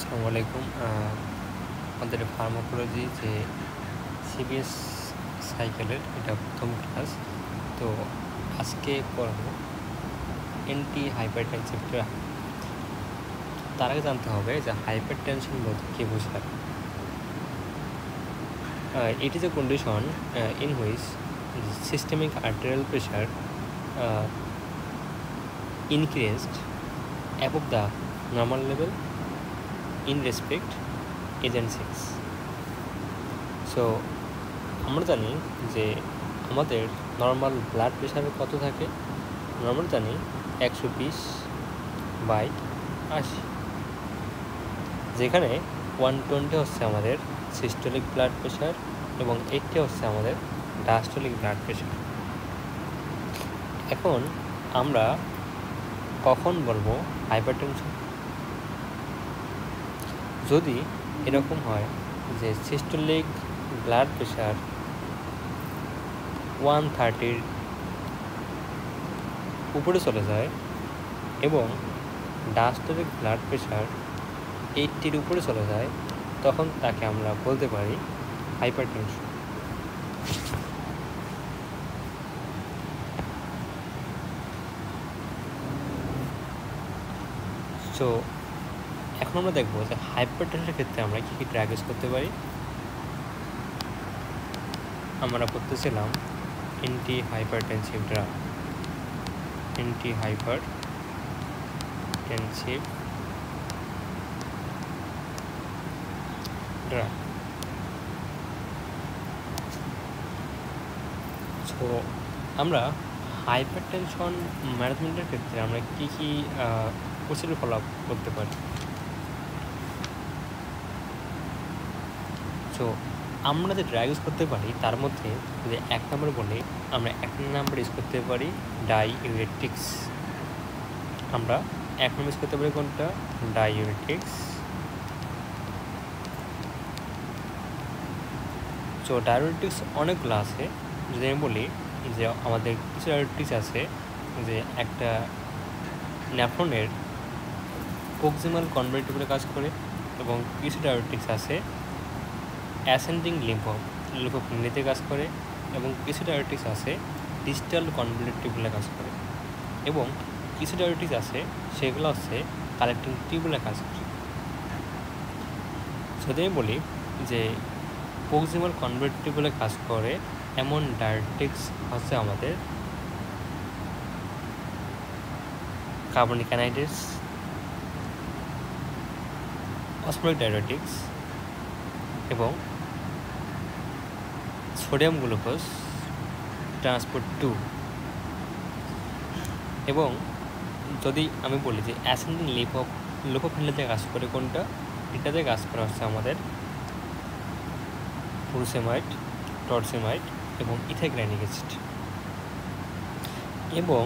আসসালামু আলাইকুম। আমাদের ফার্মাকোলজি যে সিবিএস সাইকেলের এটা প্রথম ক্লাস। তো আজকে পড়ব এন্টি হাইপারটেনসিভ ড্রাগ। তার আগে জানতে হবে যে হাইপারটেনশন বলতে কী বোঝায়। It is a condition in which systemic arterial pressure increased above the normal level in respect agent 6. So আমরা জানি যে আমাদের নর্মাল ব্লাড প্রেশার কত থাকে, নর্মাল জানি 120/80, যেখানে 120 হচ্ছে আমাদের সিস্টোলিক ব্লাড প্রেশার এবং 80 হচ্ছে আমাদের ডায়াস্টোলিক ব্লাড প্রেশার। এখন আমরা কখন বলবো হাইপারটেনশন? যদি এরকম হয় যে সিস্টোলিক ব্লাড প্রেশার 130-র উপরে চলে যায় এবং ডায়াস্টোলিক ব্লাড প্রেশার 80-র উপরে চলে যায়, তখন তাকে আমরা বলতে পারি হাইপারটেনশন। সো এখন আমরা দেখবো যে হাইপারটেনশনের ক্ষেত্রে আমরা কী কী ড্রাগ ইউজ করতে পারি। আমরা করতেছিলাম anti hypertensive drug, anti hypertensive drug. So আমরা হাইপারটেনশন ম্যানেজমেন্টের ক্ষেত্রে আমরা কী কী প্রসিডিউর ফলো করতে পারি। সো আমরা যে ড্রাগ ইউজ করতে পারি তার মধ্যে যদি 1 নম্বর বলি, আমরা 1 নম্বর ইউজ করতে পারি ডাইউরেটিক্স। আমরা 1 নম্বর ইউজ করতে পারি কোনটা? ডাইউরেটিক্স। সো ডাইউরেটিক্স অনেকগুলো আছে। যদি আমি বলি যে আমাদের কিছু ডাইউরেটিক্স আছে যে একটা ন্যাফ্রনের প্রক্সিমাল কনভার্টিবলে কাজ করে, এবং কিছু ডাইউরেটিক্স আছে অ্যাসেন্ডিং লিম্ফোফিলিতে কাজ করে, এবং কিছু ডাইউরেটিক্স আছে ডিস্টাল কনভলিউটিভ কাজ করে, এবং কিছু ডাইউরেটিক্স আছে সেগুলো হচ্ছে কালেক্টিং টিউবুলে কাজ করে। যদি আমি বলি যে প্রক্সিমাল কনভলিউটিভে কাজ করে এমন ডাইউরেটিক্স হচ্ছে আমাদের কার্বনিক অ্যানাইড্রেটস, অসমোলিক ডাইউরেটিক্স এবং সোডিয়াম গ্লুকোজ ট্রান্সপোর্ট 2। এবং যদি আমি বলি যে অ্যাসেন্ডিং লিম্ফোফিলিতে কাজ করে কোনটা, এটাতে কাজ করা হচ্ছে আমাদের ফুরোসেমাইড, টরসেমাইড এবং ইথাইগ্রাইনিক অ্যাসিড। এবং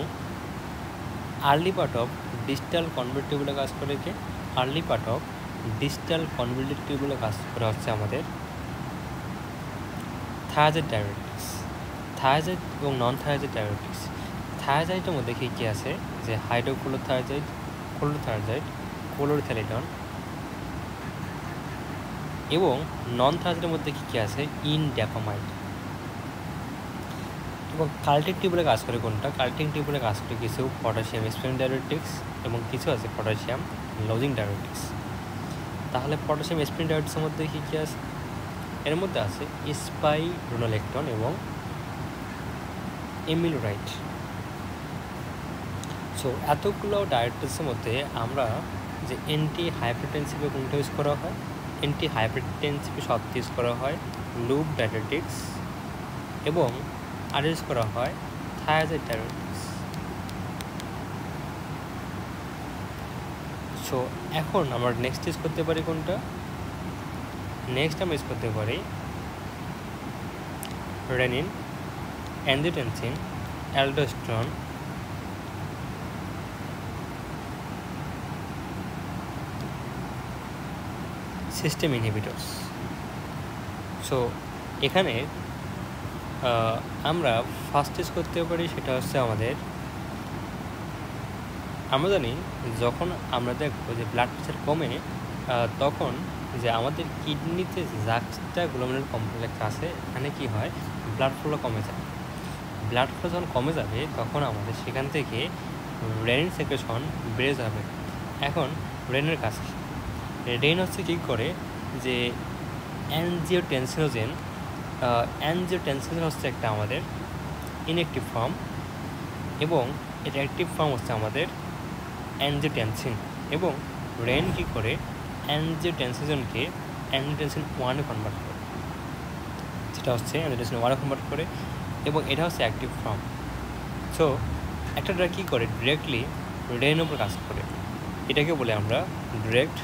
আর্লি পার্ট অফ ডিস্টাল কনভার্টিবলে কাজ করে কে? আর্লি পার্ট অফ ডিস্টাল কনভলিউটিভে কাজ করা হচ্ছে আমাদের থায়াজাইড ডাইউরেটিক্স। থায়াজাইড এবং নন থায়াজাইড ডাইউরেটিক্স। থায়াজাইডের মধ্যে কী কী আছে? যে হাইড্রোক্লোরোথায়াজাইড, ক্লোরোথায়াজাইড, ক্লোরোথ্যালিডন। এবং নন থায়াজাইডের মধ্যে কী কী আছে? ইনড্যাপামাইড। এবং কাল্টিং টিউবুলে কাজ করে কোনটা? কাল্টিং টিউবুলে কাজ করে কিছু পটাশিয়াম স্প্রিং ডাইউরেটিক্স এবং কিছু আছে পটাশিয়াম লজিং ডাইউরেটিক্স। তাহলে পটাশিয়াম স্প্রিং ডাইউরেটিক্সের মধ্যে কী কী আছে? এর মধ্যে আছে স্পাইরোনোলেকটন এবং এমিলোরাইট। সো এতগুলো ডাইউরেটিক্সের মধ্যে আমরা যে অ্যান্টি হাইপারটেনসিভে কোনটা ইউজ করা হয়? অ্যান্টি হাইপারটেনসিভে সবচেয়ে ইউজ করা হয় লুপ ডাইউরেটিক্স এবং আর ইউজ করা হয় থায়াজাইড ডাইউরেটিক্স। সো এখন আমরা নেক্সট ইউজ করতে পারি কোনটা? নেক্সট আমরা ইউজ করতে পারি renin, angiotensin, aldosterone, system inhibitors. So এখানে আমরা ফার্স্ট ইউজ করতে পারি সেটা হচ্ছে আমাদের, আমরা জানি যখন আমরা দেখবো যে ব্লাড প্রেশার কমে তখন যে আমাদের কিডনিতে যে জাস্টা গ্লোমেরুলার কমপ্লেক্স আছে এখানে কি হয়, ব্লাড ফ্লো কমে যায়। ব্লাড ফ্লো যখন কমে যাবে তখন আমাদের সেখান থেকে রেনিন সেক্রেশন বেড়ে যাবে। এখন রেনের কাজ কি? রেন হচ্ছে কী করে যে অ্যানজিওটেনসিনোজেন হচ্ছে একটা আমাদের ইনঅ্যাক্টিভ ফর্ম, এবং এটা অ্যাক্টিভ ফর্ম হচ্ছে আমাদের অ্যানজিওটেনসিন, এবং রেন কী করে অ্যানজিওটেনসিনকে অ্যানজিওটেনসিন 1-এ কনভার্ট করে, যেটা হচ্ছে অ্যানজিওটেনসিন 1-এ কনভার্ট করে, এবং এটা হচ্ছে অ্যাক্টিভ ফর্ম। সো একটা ড্রাগ কী করে ডিরেক্টলি রেনের উপর কাজ করে, এটাকে বলে আমরা ডিরেক্ট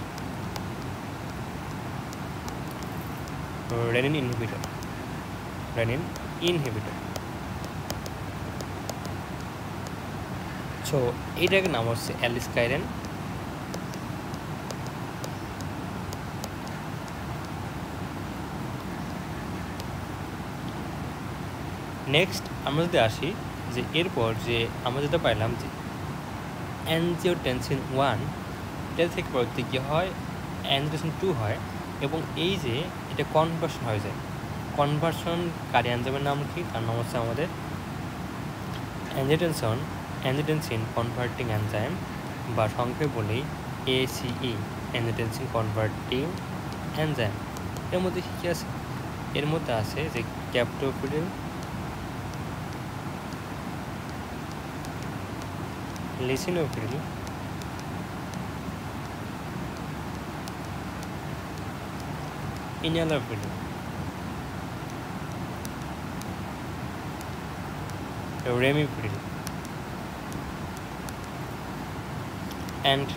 রেনিন ইনহিবিটর। সো এইটাকে নাম হচ্ছে অ্যালিস্কাইরেন। নেক্সট আমরা যদি আসি যে এরপর যে আমরা যেটা পাইলাম যে অ্যানজিওটেনসিন 1 এটা থেকে পরবর্তী কী হয়, অ্যানজিওটেনসিন 2 হয়, এবং এই যে এটা কনভার্সন হয়ে যায়। কনভার্সনকারী এনজাইমের নাম কি? তার নাম হচ্ছে আমাদের অ্যানজিওটেনসিন কনভার্টিং এনজাইম, বা সংক্ষেপে বলি ACE, অ্যানজিওটেনসিন কনভার্টিং এনজাইম। এর মধ্যে কী কী আছে? এর মধ্যে আছে যে ক্যাপটোপ্রিল, লিসিনোপ্রিল, ইনালাপ্রিল, রেমিপ্রিল, অ্যান্ড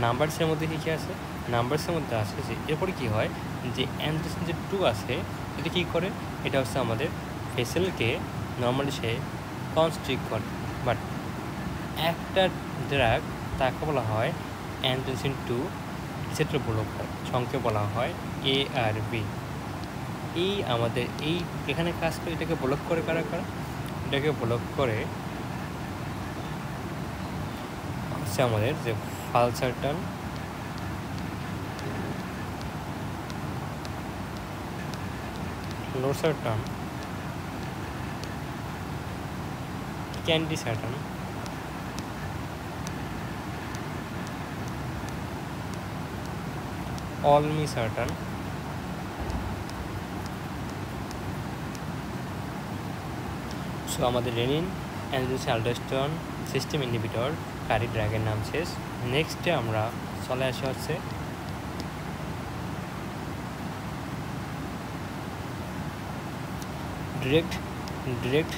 নাম্বারসের মধ্যে কী কী আছে? নাম্বারসের মধ্যে আছে যে এরপরে কী হয় যে অ্যানজিওটেনসিন যে 2 আছে এটা কী করে, এটা হচ্ছে আমাদের ভেসেলকে নর্মালি সে কনস্ট্রিক্ট করে, বাট একটা ড্রাগ তাকে বলা হয় অ্যানজিওটেনসিন 2 রিসেপ্টর ব্লকার, সংক্ষেপে বলা হয় ARB। এই আমাদের এখানে কাজ করে, এটাকে ব্লক করে কারা? এটাকে ব্লক করে হচ্ছে আমাদের যে valsartan, losartan, candesartan, olmesartan, so আমাদের renin angiotensin aldosterone system inhibitor কারি ড্রাগের নাম শেষ। নেক্সটে আমরা চলে আসা হচ্ছে ডিরেক্ট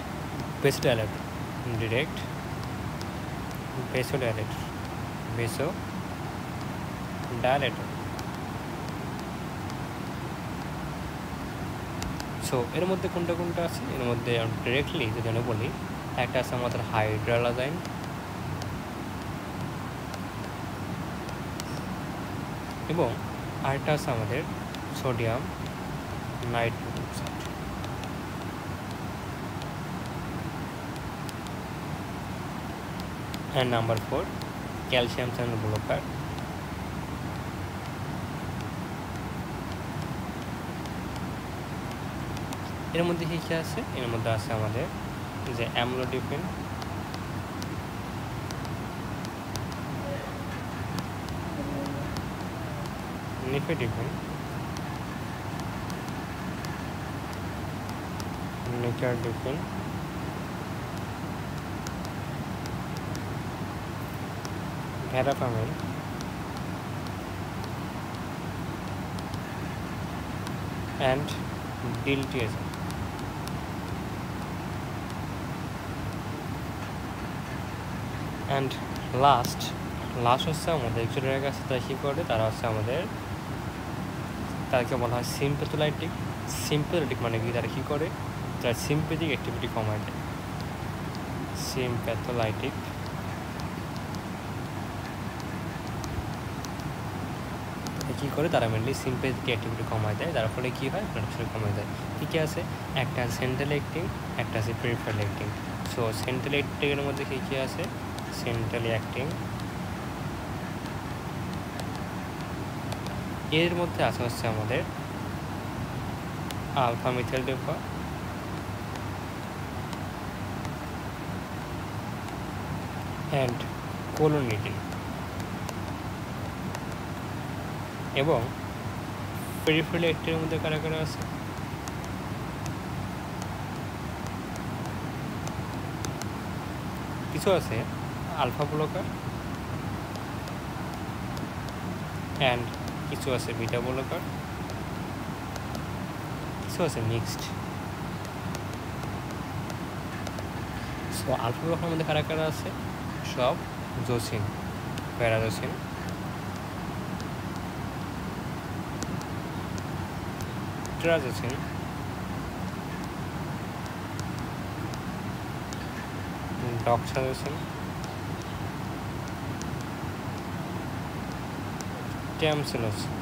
ভেসোডাইলেটর। সো এর মধ্যে কোনটা আছে? এর মধ্যে ডিরেক্টলি যদি আমি বলি, একটা আছে আমাদের হাইড্রালাজাইন, এবং আরেকটা আছে আমাদের sodium nitroxide. And number 4 calcium channel blocker. এর মধ্যে কী কী আছে? এর মধ্যে আছে আমাদের যে amlodipine, nifedipine, nicardipine, verapamil, and diltiazem. And last হচ্ছে আমাদের একজনের কাছে তারা কী করে, তারা হচ্ছে আমাদের তাদেরকে বলা হয় সিম্প্যাথোলাইটিক মানে কি? তারা কী করে? তারা সিম্প্যাথিক অ্যাক্টিভিটি কমায় দেয়। সিম্প্যাথোলাইটিক কী করে? তারা মেনলি সিম্প্যাথিক অ্যাক্টিভিটি কমায় দেয়, যার ফলে কী হয়? ব্লাড প্রেশার কমে যায়। কী কী আছে? একটা সেন্ট্রাল অ্যাক্টিং, একটা আছে পেরিফেরাল অ্যাক্টিং। সো সেন্ট্রাল অ্যাক্টিংয়ের মধ্যে কী কী আছে? সেন্ট্রালি অ্যাক্টিং, এর মধ্যে আছে হচ্ছে আমাদের আলফা মিথাইল ডোপা, অ্যান্ড কোলোনিডিন, এবং পেরিফেরাল অ্যাক্টিভের মধ্যে কারা কারা আছে? কিছু আছে আলফা ব্লকার অ্যান্ড কিছু আছে বিটা ব্লকার, কিছু আছে মিক্সড। সো আলফা ব্লকার মধ্যে কারা কারা আছে? সব জোসিন, প্যারাজোসিন, ট্রাজোসিন, ডক্সাজোসিন, ট্যামসিলোসিন,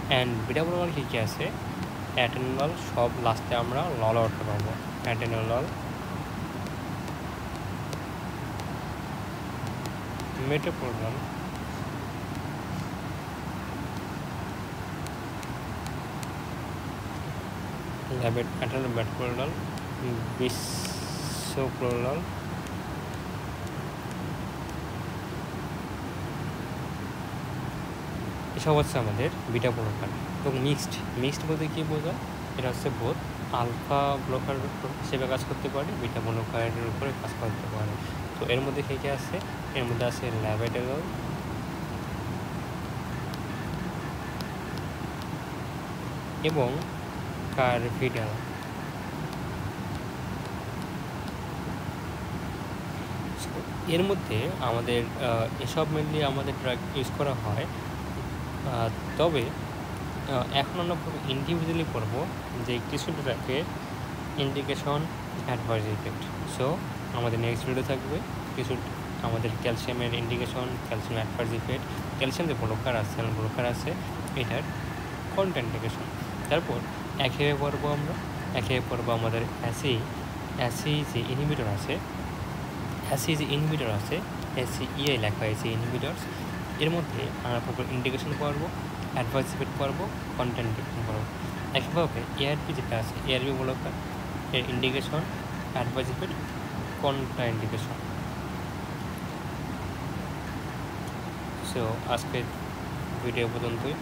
অ্যান্ড বিটা ব্লকার কী কী আছে? অ্যাটেনোলল, সব লাস্টে আমরা লল অর্থ পাবো, অ্যাটেনোলল, মেটোপ্রোলল, মেটোপ্রোলল, বিসোপ্রোলল, এসব হচ্ছে আমাদের বিটা ব্লকার। এবং মিক্সড বলতে কী বোঝায়? এটা হচ্ছে বোধ আলফা ব্লকার হিসেবে কাজ করতে পারে, বিটা ব্লকারের উপরে কাজ করতে পারে। তো এর মধ্যে কী কী আছে? এর মধ্যে আছে ল্যাবেডারল, এবং কার্ভিডাল। এর মধ্যে আমাদের এসব মেনলি আমাদের ড্রাগ ইউজ করা হয়। তবে এখন আমরা ইন্ডিভিজুয়ালি পড়বো যে কিছু ড্রাগের ইন্ডিকেশন, অ্যাডভার্স ইফেক্ট। সো আমাদের নেক্সট ভিডিও থাকবে কিছু আমাদের ক্যালসিয়ামের indication, calcium adverse effect, calcium যে ব্লকার আছে এটার কন্ট্রাইন্ডিকেশন। তারপর একে পড়বো আমাদের অ্যাসি যে ইনহিবিটর আছে, ACEI লেখা হয়েছে ইনহিবিটরস। এর মধ্যে আমরা প্রপার ইন্ডিকেশন পড়বো, অ্যাডভার্স ইফেক্ট পড়বো, কন্ট্রাইন্ডিকেশন পড়বো। একইভাবে ARB যেটা আছে, ARB ব্লকার এর indication, adverse effect, contraindication. So আজকের ভিডিও পর্যন্তই।